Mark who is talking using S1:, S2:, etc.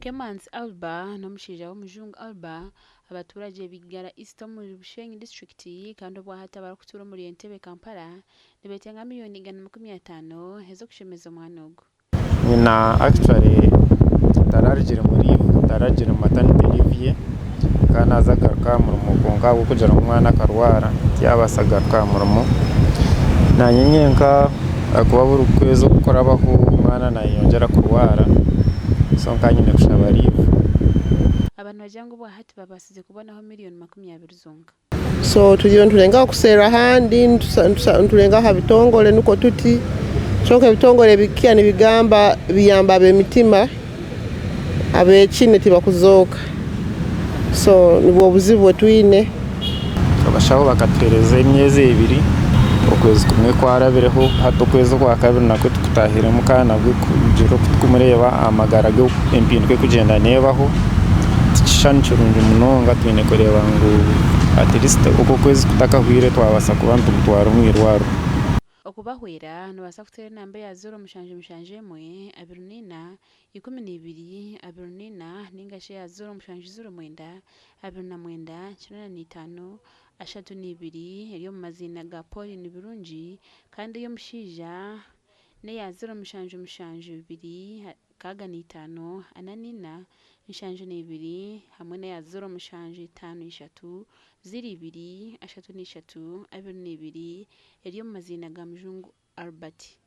S1: Kemanzi Alba n'omushaija w'omujungu Alba abaturage b'Igara East omu Bushenyi District kandi obwahati abarikutuura omuri Entebbe Kampala nibetenga miliyoni 150 ez'okushemeza omwana ogu.
S2: Nyina actually tararigire mu maternity leave ye kandi aza agaruka aha murimo kwonka kugira ngu omwana akarwara tiyabaasa kugaruka aha murimo nanye nyenka akuba buri kwezi okurabaho omwana nayeyongyera kurwara so nkanyine kushaba leave.
S1: Abantu bagira ngu obwahati babasize kubonaho miliyoni 20 zonka.
S3: So tugiye nturenga kuseera ahandi nturenga aha bitongole nuko tuti kyonka ebitongole bikiya nibigamba biyamba ab'emitima ab'ekine tibakuzooka so nibwo obuzibu bwetwine.
S2: Abashaho bakaturereza emyezi 2 okwezi kumwe kwarabireho hati okwezi kwa kabiri nakwo tukutahiremu kandi nabwo kugira okutumureeba amagara ge empinduka ekugenda neebaho tikishani kirungi munonga twine kureeba ngu at least okwo kwezi kutakahwire twabasa kuba nitugutwara omu irwariro.
S1: Okubahwera nibasa kuteera enamba ya 0771 24 12 24 ningashi ya 0709 29 95 32 eri omu mazina ga Pauline Birungi kandi ey'omushaija neya 0772 65 44 72 hamwe neya 0753 02 33 22 eri omu mazina ga Mujungu Albert.